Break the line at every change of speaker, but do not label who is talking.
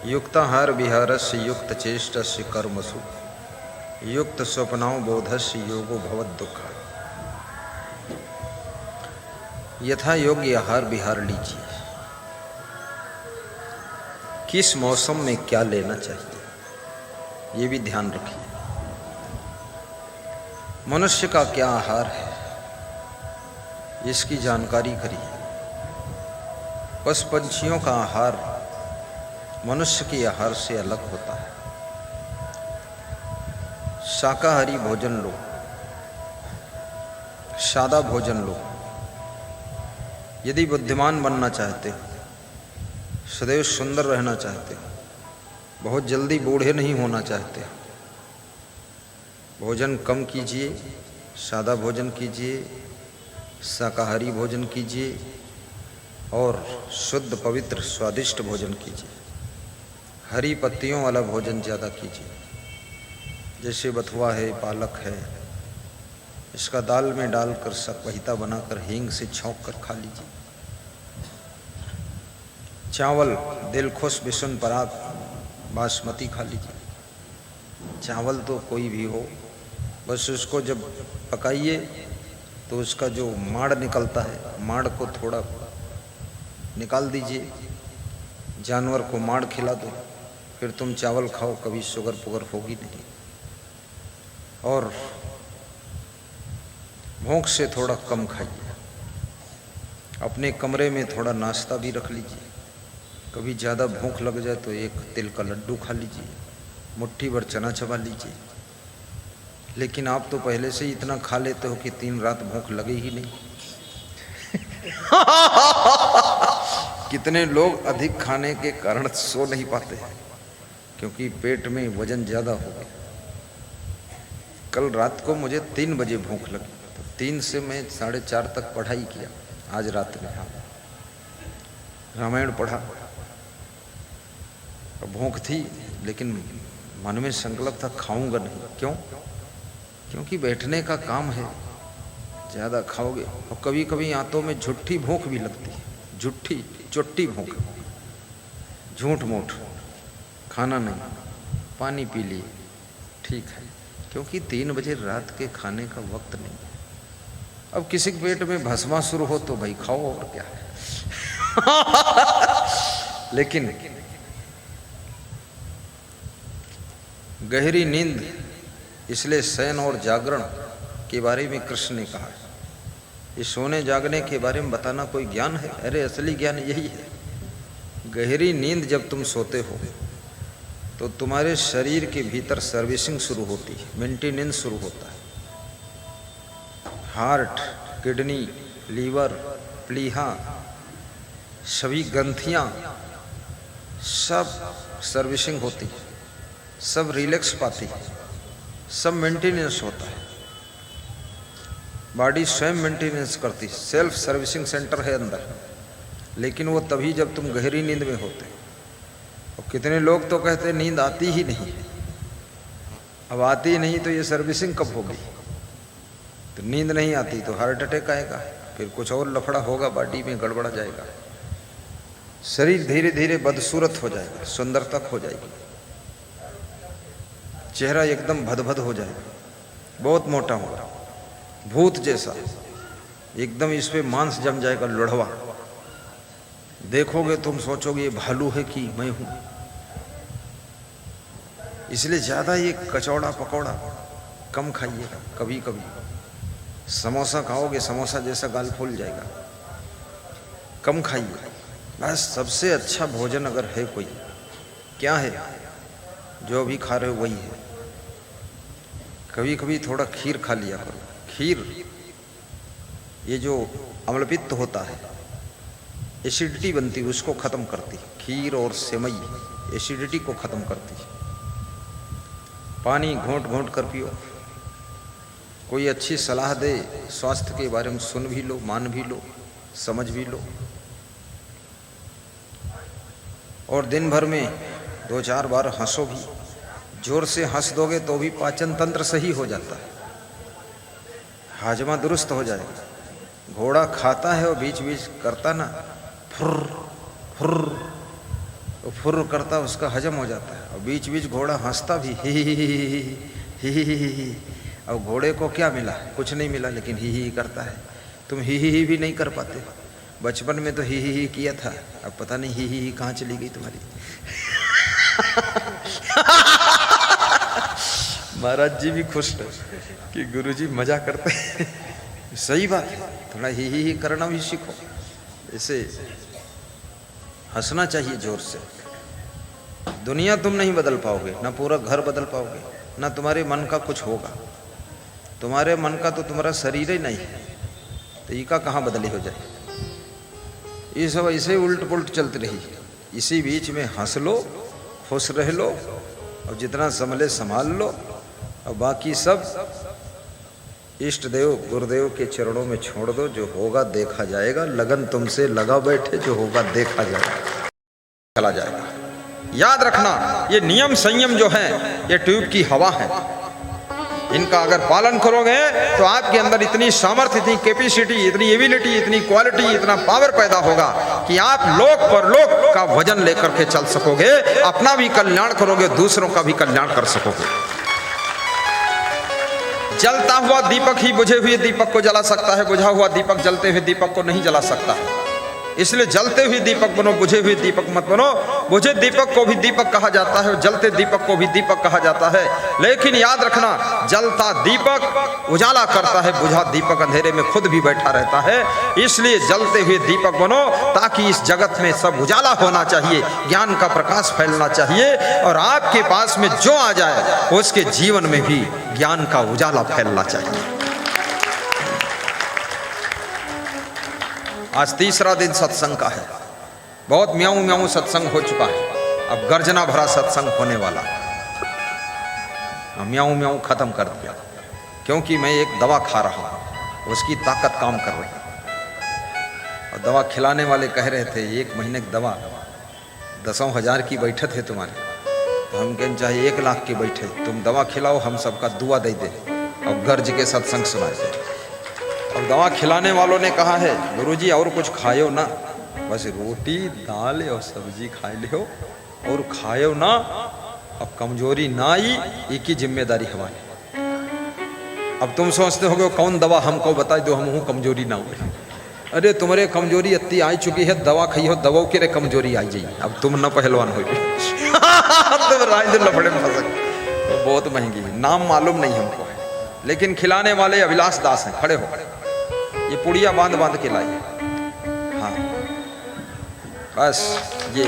युक्ताहार विहारस्य युक्त चेष्टस्य कर्मसु युक्त स्वप्नाओ बोधस्य योगो भवद दुखा। यथा योग्य आहार विहार लीजिए। किस मौसम में क्या लेना चाहिए ये भी ध्यान रखिए। मनुष्य का क्या आहार है इसकी जानकारी करिए। पशु पंछियों का आहार मनुष्य के आहार से अलग होता है। शाकाहारी भोजन लो, सादा भोजन लो। यदि बुद्धिमान बनना चाहते हो, सदैव सुंदर रहना चाहते हो, बहुत जल्दी बूढ़े नहीं होना चाहते हो, भोजन कम कीजिए, सादा भोजन कीजिए, शाकाहारी भोजन कीजिए और शुद्ध पवित्र स्वादिष्ट भोजन कीजिए। हरी पत्तियों वाला भोजन ज़्यादा कीजिए, जैसे बथुआ है, पालक है। इसका दाल में डालकर सकवहिता बनाकर हींग से छौंक कर खा लीजिए। चावल दिलखुश बिसुन पराग बासमती खा लीजिए। चावल तो कोई भी हो, बस उसको जब पकाइए तो उसका जो माड़ निकलता है, माड़ को थोड़ा निकाल दीजिए। जानवर को माड़ खिला दो, फिर तुम चावल खाओ, कभी शुगर पुगर होगी नहीं। और भूख से थोड़ा कम खाइए। अपने कमरे में थोड़ा नाश्ता भी रख लीजिए। कभी ज़्यादा भूख लग जाए तो एक तिल का लड्डू खा लीजिए, मुट्ठी भर चना चबा लीजिए। लेकिन आप तो पहले से ही इतना खा लेते हो कि 3 रात भूख लगे ही नहीं। कितने लोग अधिक खाने के कारण सो नहीं पाते हैं क्योंकि पेट में वजन ज़्यादा हो गया। कल रात को मुझे 3 बजे भूख लगी तो 3 से मैं 4:30 तक पढ़ाई किया। आज रात में रामायण पढ़ा। भूख थी लेकिन मन में संकल्प था खाऊंगा नहीं। क्यों? क्योंकि बैठने का काम है, ज़्यादा खाओगे। और कभी कभी आंतों में झूठी भूख भी लगती है, झूठी चुट्टी भूख, झूठ मूठ। खाना नहीं, पानी पी लिए, ठीक है, क्योंकि 3 बजे रात के खाने का वक्त नहीं। अब किसी के पेट में भस्मा शुरू हो तो भाई खाओ, और क्या है। लेकिन गहरी नींद, इसलिए शयन और जागरण के बारे में कृष्ण ने कहा है। ये सोने जागने के बारे में बताना कोई ज्ञान है? अरे असली ज्ञान यही है। गहरी नींद जब तुम सोते हो तो तुम्हारे शरीर के भीतर सर्विसिंग शुरू होती है, मेंटेनेंस शुरू होता है। हार्ट, किडनी, लीवर, प्लीहा, सभी ग्रंथियां सब सर्विसिंग होती है, सब रिलैक्स पाती है, सब मेंटेनेंस होता है। बॉडी स्वयं मेंटेनेंस करती है, सेल्फ सर्विसिंग सेंटर है अंदर। लेकिन वो तभी जब तुम गहरी नींद में होते। और कितने लोग तो कहते हैं नींद आती ही नहीं। अब आती ही नहीं तो ये सर्विसिंग कब होगी? तो नींद नहीं आती तो हार्ट अटैक आएगा, फिर कुछ और लफड़ा होगा, बॉडी में गड़बड़ा जाएगा, शरीर धीरे धीरे बदसूरत हो जाएगा, सुंदरता खो जाएगी, चेहरा एकदम भदभद हो जाएगा, बहुत मोटा होगा, भूत जैसा एकदम। इस पे मांस जम जाएगा, लुढ़वा। देखोगे तुम सोचोगे ये भालू है कि मैं हूं। इसलिए ज्यादा ये कचौड़ा पकौड़ा कम खाइएगा। कभी कभी समोसा खाओगे, समोसा जैसा गाल फूल जाएगा, कम खाइए। बस सबसे अच्छा भोजन अगर है कोई, क्या है? जो अभी खा रहे हो वही है। कभी कभी थोड़ा खीर खा लिया करो। खीर ये जो अम्लपित्त होता है, एसिडिटी बनती है, उसको ख़त्म करती है। खीर और सेवई एसिडिटी को ख़त्म करती है। पानी घोंट घोंट कर पियो। कोई अच्छी सलाह दे स्वास्थ्य के बारे में, सुन भी लो, मान भी लो, समझ भी लो। और दिन भर में 2-4 बार हंसो भी। जोर से हंस दोगे तो भी पाचन तंत्र सही हो जाता है, हाजमा दुरुस्त हो जाएगा। घोड़ा खाता है और बीच बीच करता ना फुर फुर, वो फुर्र करता उसका हजम हो जाता है। और बीच बीच घोड़ा हंसता भी, ही। अब घोड़े को क्या मिला? कुछ नहीं मिला, लेकिन ही करता है। तुम ही भी नहीं कर पाते। बचपन में तो ही किया था, अब पता नहीं ही कहाँ चली गई तुम्हारी। महाराज जी भी खुश है कि गुरुजी मजा करते हैं। सही बात है, थोड़ा ही करना भी सीखो। ऐसे हंसना चाहिए जोर से। दुनिया तुम नहीं बदल पाओगे, ना पूरा घर बदल पाओगे, ना तुम्हारे मन का कुछ होगा। तुम्हारे मन का तो तुम्हारा शरीर ही नहीं है, तो ये का कहाँ बदली हो जाए। ये सब ऐसे उल्ट पुल्ट चलती रही। इसी बीच में हंस लो, खुश रह लो, और जितना संभले संभाल लो, और बाकी सब इष्ट देव गुरुदेव के चरणों में छोड़ दो। जो होगा देखा जाएगा। लगन तुमसे लगा बैठे, जो होगा देखा जाएगा, चला जाएगा। याद रखना, ये नियम संयम जो है ये ट्यूब की हवा है। इनका अगर पालन करोगे तो आपके अंदर इतनी सामर्थ्य, इतनी कैपेसिटी, इतनी एबिलिटी, इतनी क्वालिटी, इतना पावर पैदा होगा कि आप लोक परलोक का वजन लेकर के चल सकोगे। अपना भी कल्याण करोगे, दूसरों का भी कल्याण कर सकोगे। जलता हुआ दीपक ही बुझे हुए दीपक को जला सकता है, बुझा हुआ दीपक जलते हुए दीपक को नहीं जला सकता। इसलिए जलते हुए दीपक बनो, बुझे हुए दीपक मत बनो। बुझे दीपक को भी दीपक कहा जाता है और जलते दीपक को भी दीपक कहा जाता है। लेकिन याद रखना, जलता दीपक उजाला करता है, बुझा दीपक अंधेरे में खुद भी बैठा रहता है। इसलिए जलते हुए दीपक बनो, ताकि इस जगत में सब उजाला होना चाहिए, ज्ञान का प्रकाश फैलना चाहिए, और आपके पास में जो आ जाए उसके जीवन में भी ज्ञान का उजाला फैलना चाहिए। आज तीसरा दिन सत्संग का है। बहुत म्याऊं म्याऊं सत्संग हो चुका है, अब गर्जना भरा सत्संग होने वाला। म्याऊं म्याऊं खत्म कर दिया, क्योंकि मैं एक दवा खा रहा हूं, उसकी ताकत काम कर रही है। और दवा खिलाने वाले कह रहे थे 1 महीने की दवा 10,000 की बैठत है तुम्हारी, तो हम कहना चाहिए 1 लाख की बैठे, तुम दवा खिलाओ, हम सबका दुआ दे दे और गर्ज के सत्संग सुनाए दे। और दवा खिलाने वालों ने कहा है, गुरुजी और कुछ खायो ना, बस रोटी दाल और सब्जी खाए लियो और खायो ना, अब कमजोरी ना आई, एक ही जिम्मेदारी हमारी। अब तुम सोचते होगे कौन दवा हमको बता दो, हम कमजोरी ना हो। अरे तुम्हारे कमजोरी इतनी आ चुकी है, दवा खाई हो, दवा के कमजोरी आई जाइए। अब तुम न पहलवान हो तुम राज लफड़े में फंस तो बहुत महंगी है, नाम मालूम नहीं हमको है, लेकिन खिलाने वाले अभिलाष दास हैं। खड़े हो, ये पुड़िया बांध बांध के लाई। हाँ बस ये